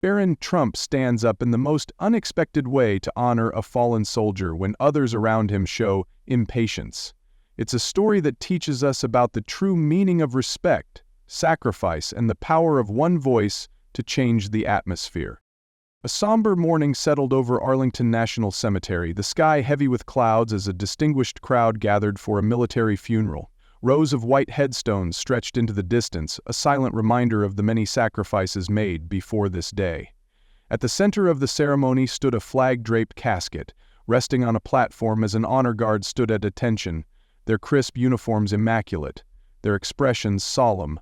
Barron Trump stands up in the most unexpected way to honor a fallen soldier when others around him show impatience. It's a story that teaches us about the true meaning of respect, sacrifice, and the power of one voice to change the atmosphere. A somber morning settled over Arlington National Cemetery, the sky heavy with clouds as a distinguished crowd gathered for a military funeral. Rows of white headstones stretched into the distance, a silent reminder of the many sacrifices made before this day. At the center of the ceremony stood a flag-draped casket, resting on a platform as an honor guard stood at attention, their crisp uniforms immaculate, their expressions solemn.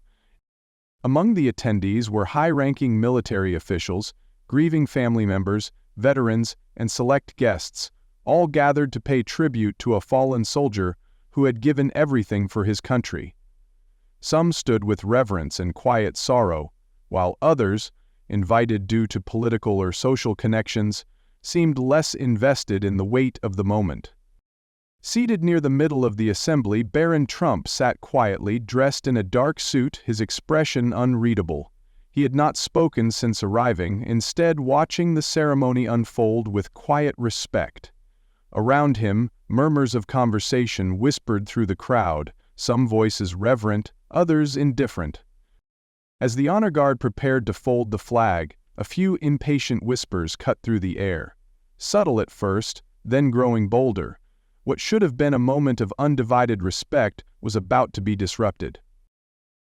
Among the attendees were high-ranking military officials, grieving family members, veterans, and select guests, all gathered to pay tribute to a fallen soldier who had given everything for his country. Some stood with reverence and quiet sorrow, while others, invited due to political or social connections, seemed less invested in the weight of the moment. Seated near the middle of the assembly, Barron Trump sat quietly, dressed in a dark suit, his expression unreadable. He had not spoken since arriving, instead watching the ceremony unfold with quiet respect. Around him, murmurs of conversation whispered through the crowd, some voices reverent, others indifferent. As the honor guard prepared to fold the flag, a few impatient whispers cut through the air. Subtle at first, then growing bolder. What should have been a moment of undivided respect was about to be disrupted.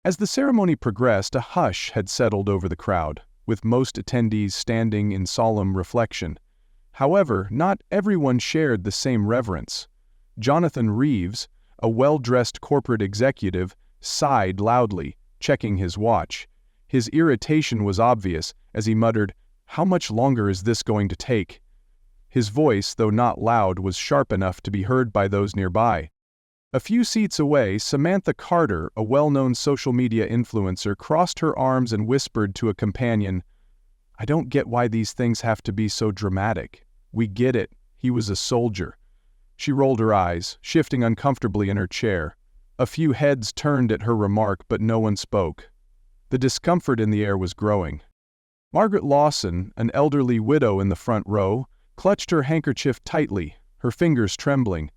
As the ceremony progressed, a hush had settled over the crowd, with most attendees standing in solemn reflection. However, not everyone shared the same reverence. Jonathan Reeves, a well-dressed corporate executive, sighed loudly, checking his watch. His irritation was obvious as he muttered, "How much longer is this going to take?" His voice, though not loud, was sharp enough to be heard by those nearby. A few seats away, Samantha Carter, a well-known social media influencer, crossed her arms and whispered to a companion, "I don't get why these things have to be so dramatic. We get it. He was a soldier." She rolled her eyes, shifting uncomfortably in her chair. A few heads turned at her remark, but no one spoke. The discomfort in the air was growing. Margaret Lawson, an elderly widow in the front row, clutched her handkerchief tightly, her fingers trembling.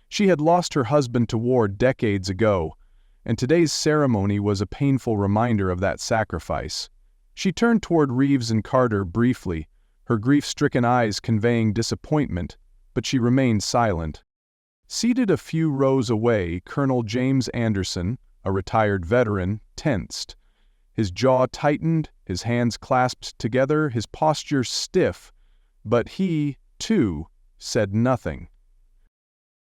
She had lost her husband to war decades ago, and today's ceremony was a painful reminder of that sacrifice. She turned toward Reeves and Carter briefly, her grief-stricken eyes conveying disappointment, but she remained silent. Seated a few rows away, Colonel James Anderson, a retired veteran, tensed. His jaw tightened, his hands clasped together, his posture stiff, but he, too, said nothing.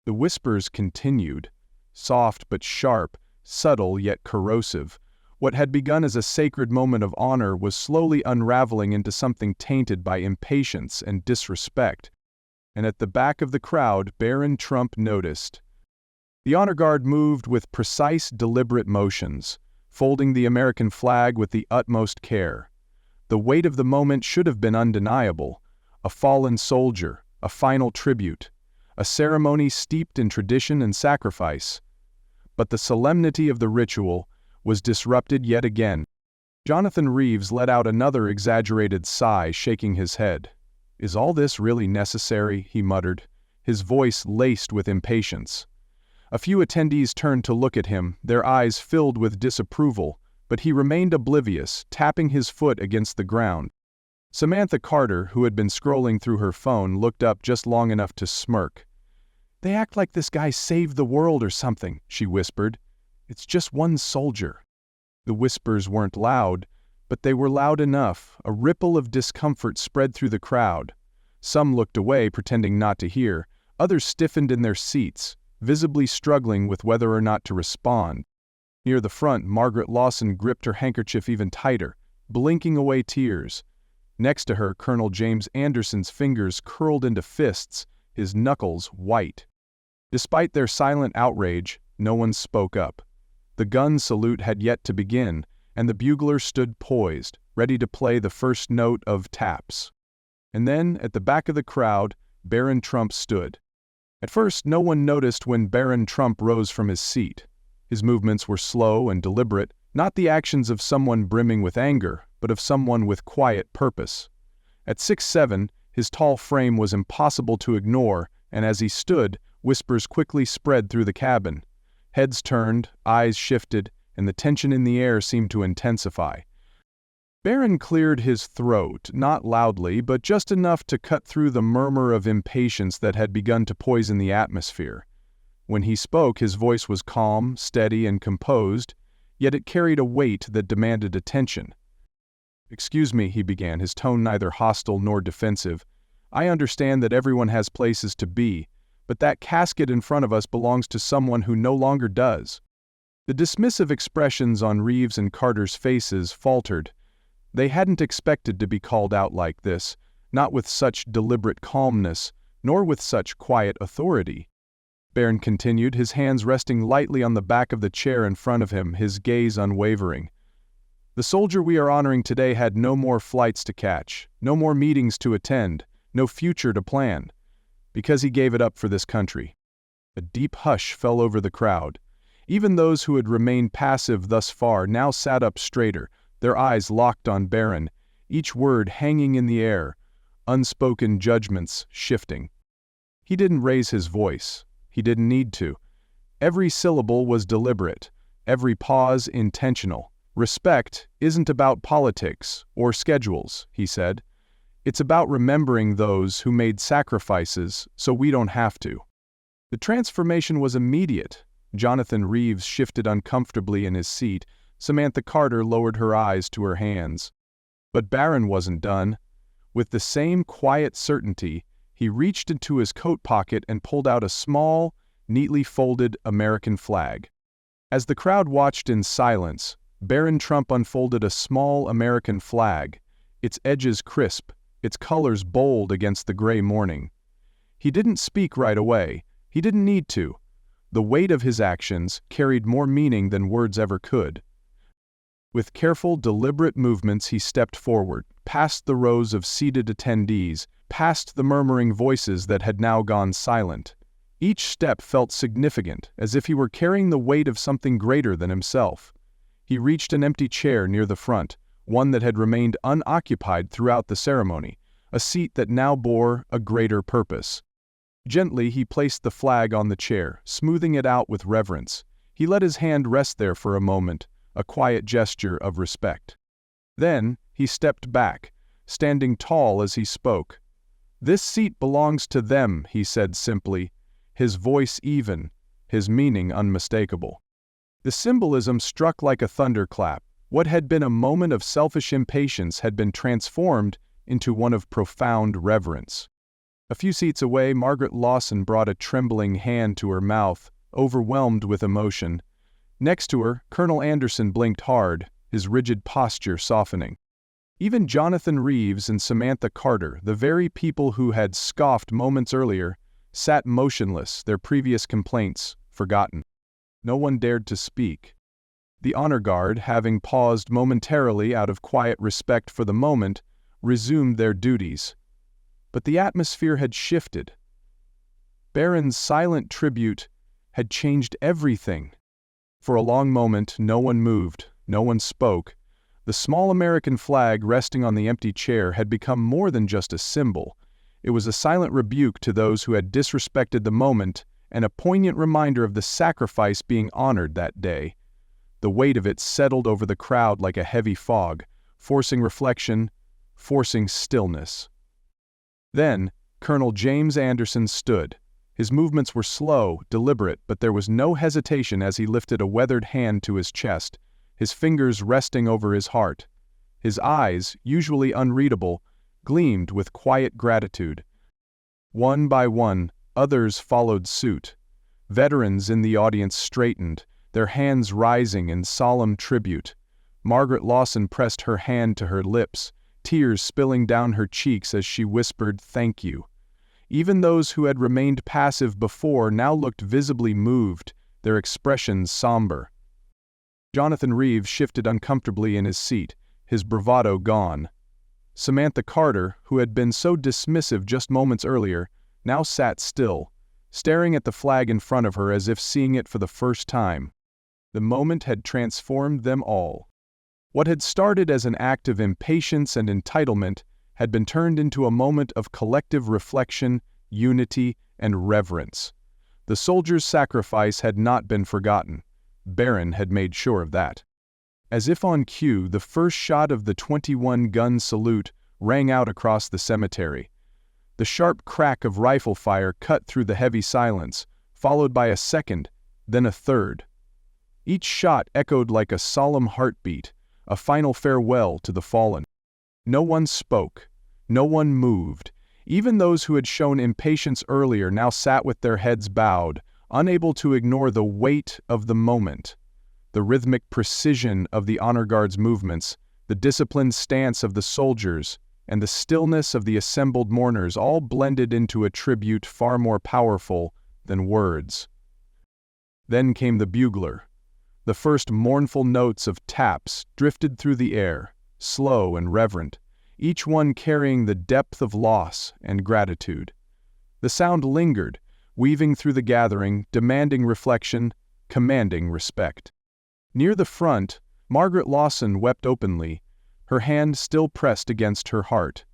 The whispers continued, soft but sharp, subtle yet corrosive. What had begun as a sacred moment of honor was slowly unraveling into something tainted by impatience and disrespect. And at the back of the crowd, Barron Trump noticed. The honor guard moved with precise, deliberate motions, folding the American flag with the utmost care. The weight of the moment should have been undeniable. A fallen soldier, a final tribute, a ceremony steeped in tradition and sacrifice. But the solemnity of the ritual was disrupted yet again. Jonathan Reeves let out another exaggerated sigh, shaking his head. "Is all this really necessary?" he muttered, his voice laced with impatience. A few attendees turned to look at him, their eyes filled with disapproval, but he remained oblivious, tapping his foot against the ground. Samantha Carter, who had been scrolling through her phone, looked up just long enough to smirk. "They act like this guy saved the world or something," she whispered. "It's just one soldier." The whispers weren't loud, but they were loud enough. A ripple of discomfort spread through the crowd. Some looked away, pretending not to hear. Others stiffened in their seats, visibly struggling with whether or not to respond. Near the front, Margaret Lawson gripped her handkerchief even tighter, blinking away tears. Next to her, Colonel James Anderson's fingers curled into fists, his knuckles white. Despite their silent outrage, no one spoke up. The gun salute had yet to begin, and the bugler stood poised, ready to play the first note of taps. And then, at the back of the crowd, Barron Trump stood. At first, no one noticed when Barron Trump rose from his seat. His movements were slow and deliberate, not the actions of someone brimming with anger, but of someone with quiet purpose. At 6'7", his tall frame was impossible to ignore, and as he stood, whispers quickly spread through the cabin. Heads turned, eyes shifted, and the tension in the air seemed to intensify. Barron cleared his throat, not loudly, but just enough to cut through the murmur of impatience that had begun to poison the atmosphere. When he spoke, his voice was calm, steady, and composed, yet it carried a weight that demanded attention. "Excuse me," he began, his tone neither hostile nor defensive. "I understand that everyone has places to be, but that casket in front of us belongs to someone who no longer does." The dismissive expressions on Reeves and Carter's faces faltered. They hadn't expected to be called out like this, not with such deliberate calmness, nor with such quiet authority. Barron continued, his hands resting lightly on the back of the chair in front of him, his gaze unwavering. "The soldier we are honoring today had no more flights to catch, no more meetings to attend, no future to plan, because he gave it up for this country." A deep hush fell over the crowd. Even those who had remained passive thus far now sat up straighter, their eyes locked on Barron, each word hanging in the air, unspoken judgments shifting. He didn't raise his voice. He didn't need to. Every syllable was deliberate, every pause intentional. "Respect isn't about politics or schedules," he said. "It's about remembering those who made sacrifices so we don't have to." The transformation was immediate. Jonathan Reeves shifted uncomfortably in his seat. Samantha Carter lowered her eyes to her hands. But Barron wasn't done. With the same quiet certainty, he reached into his coat pocket and pulled out a small, neatly folded American flag. As the crowd watched in silence, Barron Trump unfolded a small American flag, its edges crisp, its colors bold against the gray morning. He didn't speak right away. He didn't need to. The weight of his actions carried more meaning than words ever could. With careful, deliberate movements he stepped forward, past the rows of seated attendees, past the murmuring voices that had now gone silent. Each step felt significant, as if he were carrying the weight of something greater than himself. He reached an empty chair near the front, one that had remained unoccupied throughout the ceremony, a seat that now bore a greater purpose. Gently he placed the flag on the chair, smoothing it out with reverence. He let his hand rest there for a moment, a quiet gesture of respect. Then he stepped back, standing tall as he spoke. "This seat belongs to them," he said simply, his voice even, his meaning unmistakable. The symbolism struck like a thunderclap. What had been a moment of selfish impatience had been transformed into one of profound reverence. A few seats away, Margaret Lawson brought a trembling hand to her mouth, overwhelmed with emotion. Next to her, Colonel Anderson blinked hard, his rigid posture softening. Even Jonathan Reeves and Samantha Carter, the very people who had scoffed moments earlier, sat motionless, their previous complaints forgotten. No one dared to speak. The honor guard, having paused momentarily out of quiet respect for the moment, resumed their duties. But the atmosphere had shifted. Barron's silent tribute had changed everything. For a long moment, no one moved, no one spoke. The small American flag resting on the empty chair had become more than just a symbol. It was a silent rebuke to those who had disrespected the moment, and a poignant reminder of the sacrifice being honored that day. The weight of it settled over the crowd like a heavy fog, forcing reflection, forcing stillness. Then, Colonel James Anderson stood. His movements were slow, deliberate, but there was no hesitation as he lifted a weathered hand to his chest, his fingers resting over his heart. His eyes, usually unreadable, gleamed with quiet gratitude. One by one, others followed suit. Veterans in the audience straightened, their hands rising in solemn tribute. Margaret Lawson pressed her hand to her lips, tears spilling down her cheeks as she whispered, "Thank you." Even those who had remained passive before now looked visibly moved, their expressions somber. Jonathan Reeves shifted uncomfortably in his seat, his bravado gone. Samantha Carter, who had been so dismissive just moments earlier, now sat still, staring at the flag in front of her as if seeing it for the first time. The moment had transformed them all. What had started as an act of impatience and entitlement had been turned into a moment of collective reflection, unity, and reverence. The soldier's sacrifice had not been forgotten. Barron had made sure of that. As if on cue, the first shot of the 21-gun salute rang out across the cemetery. The sharp crack of rifle fire cut through the heavy silence, followed by a second, then a third. Each shot echoed like a solemn heartbeat, a final farewell to the fallen. No one spoke. No one moved. Even those who had shown impatience earlier now sat with their heads bowed, unable to ignore the weight of the moment. The rhythmic precision of the honor guard's movements, the disciplined stance of the soldiers, and the stillness of the assembled mourners all blended into a tribute far more powerful than words. Then came the bugler. The first mournful notes of taps drifted through the air, slow and reverent, each one carrying the depth of loss and gratitude. The sound lingered, weaving through the gathering, demanding reflection, commanding respect. Near the front, Margaret Lawson wept openly, her hand still pressed against her heart.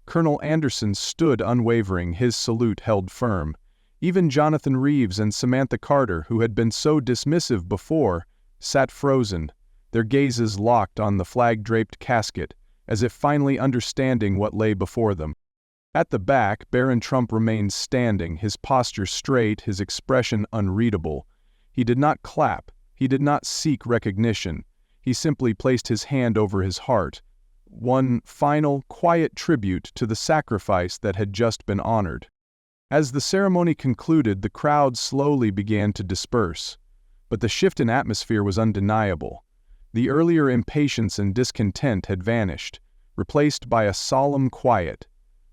Colonel Anderson stood unwavering, his salute held firm. Even Jonathan Reeves and Samantha Carter, who had been so dismissive before, sat frozen, their gazes locked on the flag-draped casket, as if finally understanding what lay before them. At the back, Barron Trump remained standing, his posture straight, his expression unreadable. He did not clap, he did not seek recognition. He simply placed his hand over his heart, one final, quiet tribute to the sacrifice that had just been honored. As the ceremony concluded, the crowd slowly began to disperse. But the shift in atmosphere was undeniable. The earlier impatience and discontent had vanished, replaced by a solemn quiet.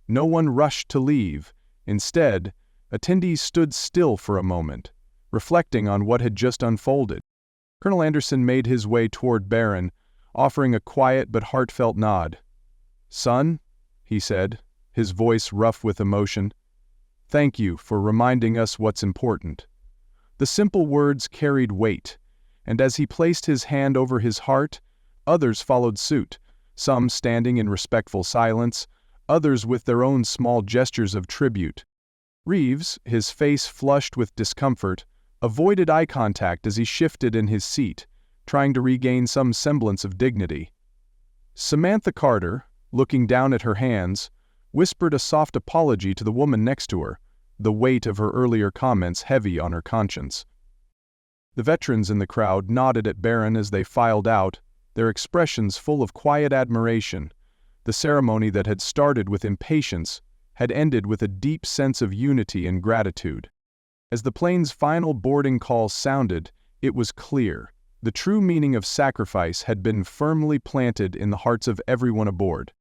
No one rushed to leave. Instead, attendees stood still for a moment, reflecting on what had just unfolded. Colonel Anderson made his way toward Barron, offering a quiet but heartfelt nod. "Son," he said, his voice rough with emotion, "thank you for reminding us what's important." The simple words carried weight, and as he placed his hand over his heart, others followed suit, some standing in respectful silence, others with their own small gestures of tribute. Reeves, his face flushed with discomfort, avoided eye contact as he shifted in his seat, trying to regain some semblance of dignity. Samantha Carter, looking down at her hands, whispered a soft apology to the woman next to her, the weight of her earlier comments heavy on her conscience. The veterans in the crowd nodded at Barron as they filed out, their expressions full of quiet admiration. The ceremony that had started with impatience had ended with a deep sense of unity and gratitude. As the plane's final boarding call sounded, it was clear. The true meaning of sacrifice had been firmly planted in the hearts of everyone aboard.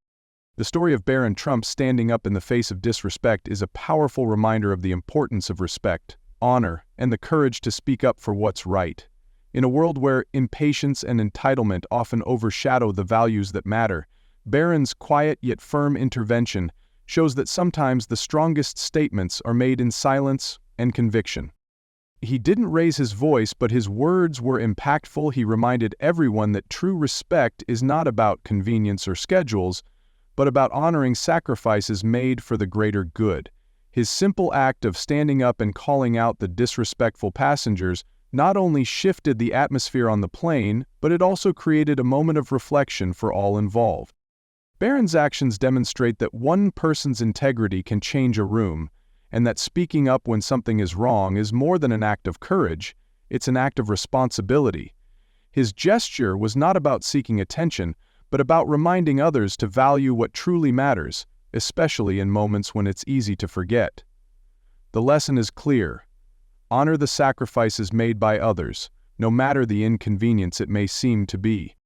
The story of Barron Trump standing up in the face of disrespect is a powerful reminder of the importance of respect, honor, and the courage to speak up for what's right. In a world where impatience and entitlement often overshadow the values that matter, Barron's quiet yet firm intervention shows that sometimes the strongest statements are made in silence and conviction. He didn't raise his voice, but his words were impactful. He reminded everyone that true respect is not about convenience or schedules, but about honoring sacrifices made for the greater good. His simple act of standing up and calling out the disrespectful passengers not only shifted the atmosphere on the plane, but it also created a moment of reflection for all involved. Barron's actions demonstrate that one person's integrity can change a room, and that speaking up when something is wrong is more than an act of courage, it's an act of responsibility. His gesture was not about seeking attention, but about reminding others to value what truly matters, especially in moments when it's easy to forget. The lesson is clear. Honor the sacrifices made by others, no matter the inconvenience it may seem to be.